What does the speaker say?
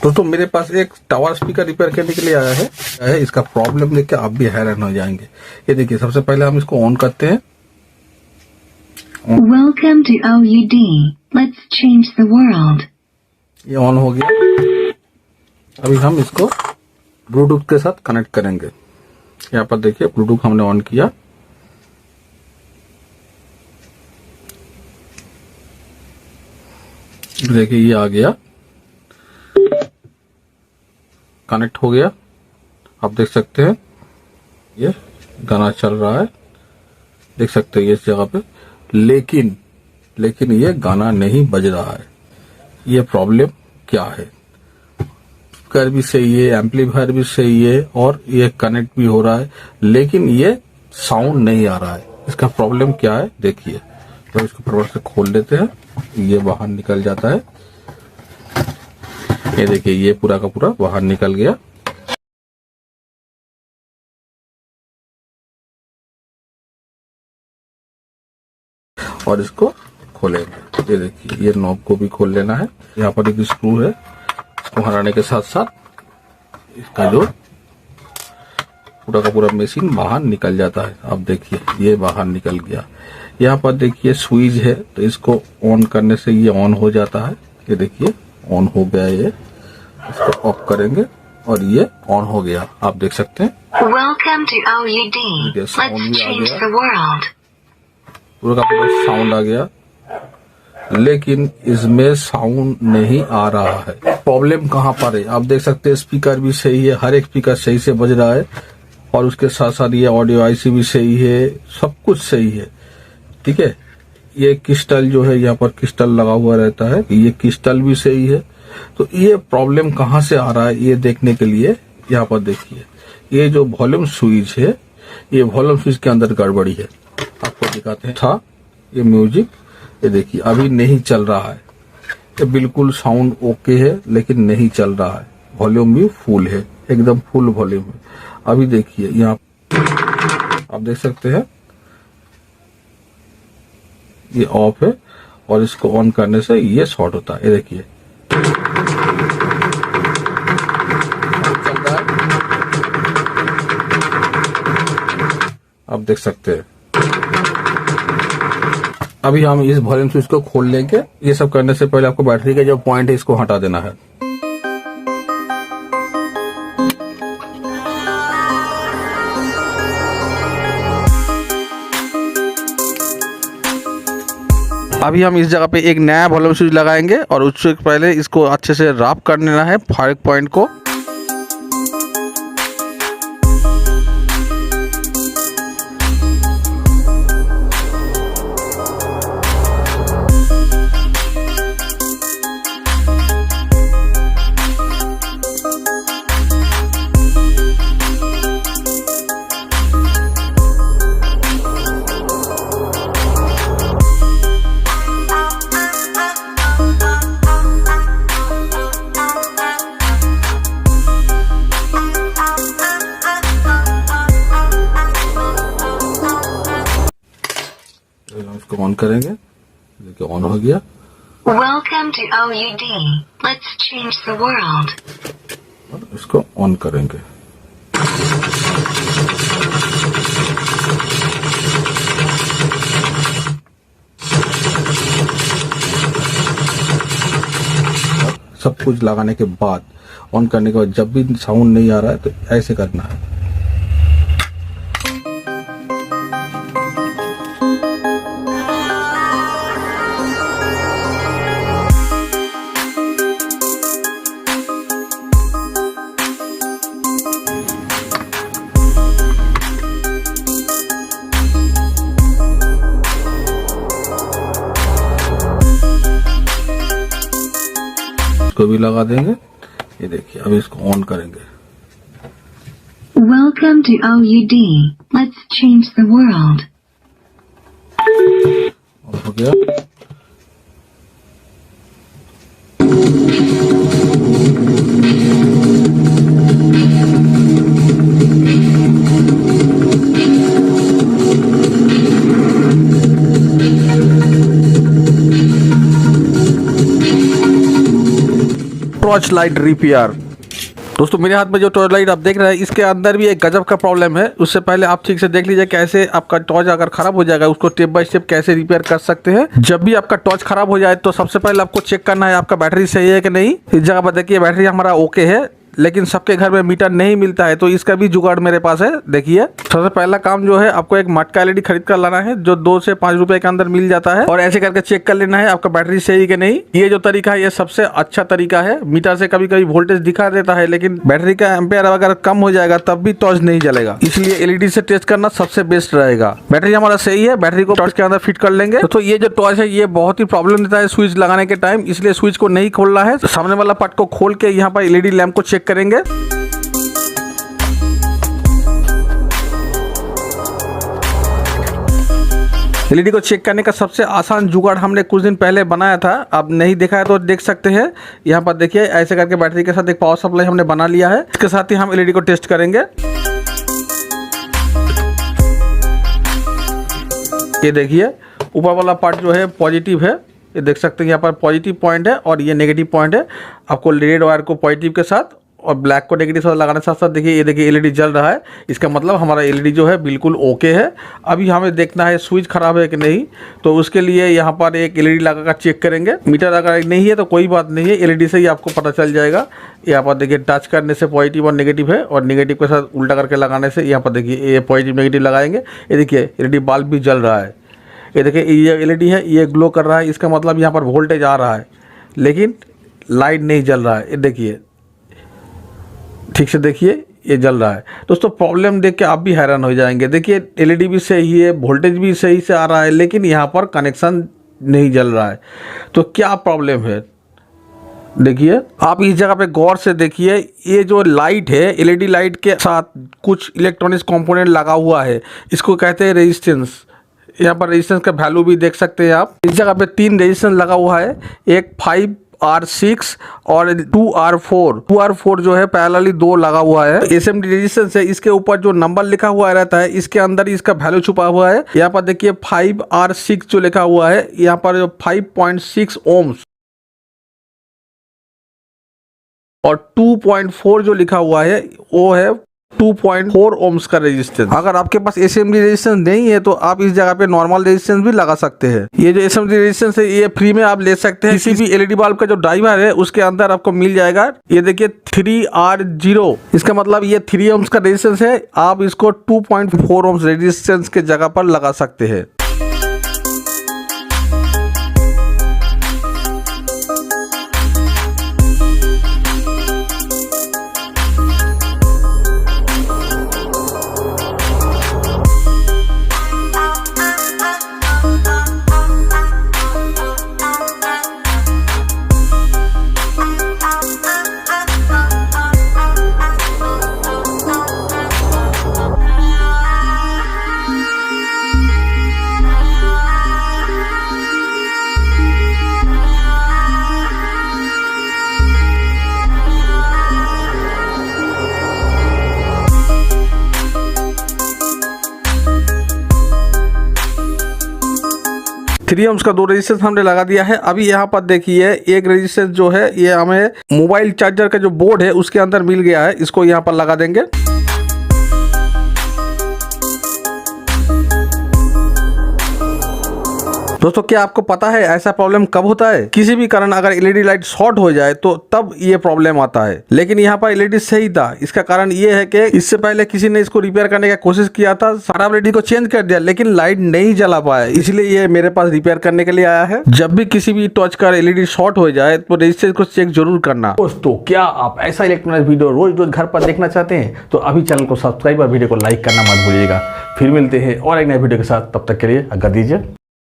दोस्तों मेरे पास एक टावर स्पीकर रिपेयर करने के लिए आया है। इसका प्रॉब्लम देख के आप भी हैरान हो जाएंगे। ये देखिए, सबसे पहले हम इसको ऑन करते हैं। Welcome to OUD. Let's change the world. ये ऑन हो गया। अभी हम इसको ब्लूटूथ के साथ कनेक्ट करेंगे। यहाँ पर देखिए, ब्लूटूथ हमने ऑन किया। देखिए ये आ गया, कनेक्ट हो गया। आप देख सकते हैं ये गाना चल रहा है, देख सकते हैं इस जगह पे, लेकिन ये गाना नहीं बज रहा है। ये प्रॉब्लम क्या है? स्पीकर भी सही है, एम्पलीफायर भी सही है और ये कनेक्ट भी हो रहा है, लेकिन ये साउंड नहीं आ रहा है। इसका प्रॉब्लम क्या है देखिए। तो इसको फटाफट से खोल देते हैं, ये बाहर निकल जाता है। ये देखिए, ये पूरा का पूरा बाहर निकल गया। और इसको खोलेंगे। ये देखिए, ये नॉब को भी खोल लेना है। यहाँ पर एक स्क्रू है, इसको हटाने के साथ साथ इसका जो पूरा का पूरा मशीन बाहर निकल जाता है। अब देखिए, ये बाहर निकल गया। यहाँ पर देखिए स्विच है, तो इसको ऑन करने से ये ऑन हो जाता है। ये देखिए ऑन हो गया। ये इसको ऑफ करेंगे और ये ऑन हो गया। आप देख सकते हैं। Welcome to OUD. Let's change the world. पूरा का पूरा साउंड आ गया, लेकिन इसमें साउंड नहीं आ रहा है। प्रॉब्लम कहाँ पर है? आप देख सकते हैं स्पीकर भी सही है, हर एक स्पीकर सही से बज रहा है और उसके साथ साथ ये ऑडियो आईसी भी सही है, सब कुछ सही है। ठीक है, ये क्रिस्टल जो है, यहाँ पर क्रिस्टल लगा हुआ रहता है, ये क्रिस्टल भी सही है। तो ये प्रॉब्लम कहाँ से आ रहा है ये देखने के लिए यहाँ पर देखिए, ये जो वॉल्यूम स्विच है, ये वॉल्यूम स्विच के अंदर गड़बड़ी है। आपको दिखाते हैं। था ये म्यूजिक, ये देखिए अभी नहीं चल रहा है। ये बिल्कुल साउंड ओके है, लेकिन नहीं चल रहा है। वॉल्यूम भी फुल है, एकदम फुल वॉल्यूम है। अभी देखिए यहाँ आप देख सकते हैं, ये ऑफ है और इसको ऑन करने से ये शॉर्ट होता है। ये देखिए आप देख सकते हैं। अभी हम इस वॉल्यूम स्विच को खोल लेंगे। ये सब करने से पहले आपको बैटरी का जो पॉइंट है इसको हटा देना है। अभी हम इस जगह पे एक नया वॉल्यूम स्विच लगाएंगे और उससे पहले इसको अच्छे से रैप कर लेना है हर एक पॉइंट को। इसको ऑन करेंगे, देखिए ऑन हो गया। Welcome to OUD. Let's change the world. और इसको ऑन करेंगे। सब कुछ लगाने के बाद, ऑन करने के बाद जब भी साउंड नहीं आ रहा है तो ऐसे करना है। इसको भी लगा देंगे। ये देखिए, अभी इसको ऑन करेंगे। Welcome to OUD. Let's change the world. On हो गया। Torch light repair. दोस्तों मेरे हाथ में जो टॉर्च लाइट आप देख रहे हैं इसके अंदर भी एक गजब का प्रॉब्लम है। उससे पहले आप ठीक से देख लीजिए कैसे आपका टॉर्च अगर खराब हो जाएगा उसको स्टेप बाय स्टेप कैसे रिपेयर कर सकते हैं। जब भी आपका टॉर्च खराब हो जाए तो सबसे पहले आपको चेक करना है आपका बैटरी सही है कि नहीं। इस जगह पर देखिए बैटरी हमारा ओके है, लेकिन सबके घर में मीटर नहीं मिलता है, तो इसका भी जुगाड़ मेरे पास है। देखिए सबसे पहला काम जो है आपको एक मटका एलईडी खरीद कर लाना है जो 2 से 5 रुपए के अंदर मिल जाता है, और ऐसे करके चेक कर लेना है आपका बैटरी सही कि नहीं। ये जो तरीका है ये सबसे अच्छा तरीका है। मीटर से कभी कभी वोल्टेज दिखा देता है, लेकिन बैटरी का एम्पेयर अगर कम हो जाएगा तब भी टॉर्च नहीं जलेगा, इसलिए एलईडी से टेस्ट करना सबसे बेस्ट रहेगा। बैटरी हमारा सही है, बैटरी को टॉर्च के अंदर फिट कर लेंगे। तो ये जो टॉर्च है ये बहुत ही प्रॉब्लम देता है स्विच लगाने के टाइम, इसलिए स्विच को नहीं खोलना है। सामने वाला पार्ट को खोल के यहाँ पर एलईडी लैंप को चेक करेंगे। एलईडी को चेक करने का सबसे आसान जुगाड़ हमने कुछ दिन पहले बनाया था, आप नहीं देखा है तो देख सकते हैं। यहाँ पर देखिए ऐसे करके बैटरी के साथ एक पावर सप्लाई हमने बना लिया है। इसके साथ ही हम एलईडी को टेस्ट करेंगे। ये देखिए ऊपर वाला पार्ट जो है पॉजिटिव है, ये देख सकते हैं यहाँ पर पॉजिटिव पॉइंट है और ये नेगेटिव पॉइंट है। आपको रेड वायर को पॉजिटिव के साथ और ब्लैक को नेगेटिव साथ लगाने साथ साथ देखिए ये देखिए एलईडी जल रहा है। इसका मतलब हमारा एलईडी जो है बिल्कुल ओके है। अभी हमें देखना है स्विच खराब है कि नहीं, तो उसके लिए यहाँ पर एक एलईडी लगाकर चेक करेंगे। मीटर अगर नहीं है तो कोई बात नहीं है, एलईडी से ही आपको पता चल जाएगा। यहाँ पर देखिए टच करने से पॉजिटिव और नेगेटिव है, और नेगेटिव के साथ उल्टा करके लगाने से यहाँ पर देखिए ये पॉजिटिव नेगेटिव लगाएंगे। ये देखिए एलईडी बल्ब भी जल रहा है। ये देखिए ये एलईडी है ये ग्लो कर रहा है, इसका मतलब यहाँ पर वोल्टेज आ रहा है, लेकिन लाइट नहीं जल रहा है। ये देखिए ठीक से देखिए ये जल रहा है। दोस्तों प्रॉब्लम देख के आप भी हैरान हो जाएंगे। देखिए एलईडी भी सही है, वोल्टेज भी सही से आ रहा है, लेकिन यहाँ पर कनेक्शन नहीं जल रहा है। तो क्या प्रॉब्लम है देखिए आप इस जगह पे गौर से देखिए। ये जो लाइट है एलईडी लाइट के साथ कुछ इलेक्ट्रॉनिक्स कंपोनेंट लगा हुआ है, इसको कहते हैं रेजिस्टेंस। यहाँ पर रेजिस्टेंस का वैल्यू भी देख सकते हैं आप। इस जगह पे 3 रेजिस्टेंस लगा हुआ है, एक 5R6 और 2R4। 2R4 जो है पैरेलली 2 लगा हुआ है। एसएमडी रेजिस्टेंस है, इसके ऊपर जो नंबर लिखा हुआ रहता है इसके अंदर इसका वैल्यू छुपा हुआ है। यहाँ पर देखिए 5R6 जो लिखा हुआ है, यहाँ पर जो 5.6 ओम्स और 2.4 जो लिखा हुआ है वो है 2.4 ओम्स का रेजिस्टेंस। अगर आपके पास एसएमडी रेजिस्टेंस नहीं है तो आप इस जगह पे नॉर्मल रेजिस्टेंस भी लगा सकते हैं। ये जो एसएमडी रेजिस्टेंस है ये फ्री में आप ले सकते हैं। किसी भी एलईडी बल्ब का जो ड्राइवर है उसके अंदर आपको मिल जाएगा। ये देखिए 3R0, इसका मतलब ये 3 ओम्स का रेजिस्टेंस है। आप इसको 2.4 ओम्स रेजिस्टेंस के जगह पर लगा सकते हैं। थ्री ओम्स का 2 रेजिस्टेंस हमने लगा दिया है। अभी यहाँ पर देखिए एक रेजिस्टेंस जो है ये हमें मोबाइल चार्जर का जो बोर्ड है उसके अंदर मिल गया है, इसको यहाँ पर लगा देंगे। दोस्तों क्या आपको पता है ऐसा प्रॉब्लम कब होता है? किसी भी कारण अगर एलईडी लाइट शॉर्ट हो जाए तो तब ये प्रॉब्लम आता है। लेकिन यहाँ पर एलईडी सही था। इसका कारण ये है कि इससे पहले किसी ने इसको रिपेयर करने की कोशिश किया था, सारा एलईडी को चेंज कर दिया, लेकिन लाइट नहीं जला पाया, इसलिए ये मेरे पास रिपेयर करने के लिए आया है। जब भी किसी भी टॉर्च का एलईडी शॉर्ट हो जाए तो रेजिस्टेंस को चेक जरूर करना। दोस्तों क्या आप ऐसा इलेक्ट्रॉनिक वीडियो रोज रोज घर पर देखना चाहते हैं तो अभी चैनल को सब्सक्राइब और वीडियो को लाइक करना मत भूलिएगा। फिर मिलते हैं और एक नए वीडियो के साथ, तब तक के लिए आज्ञा दीजिए।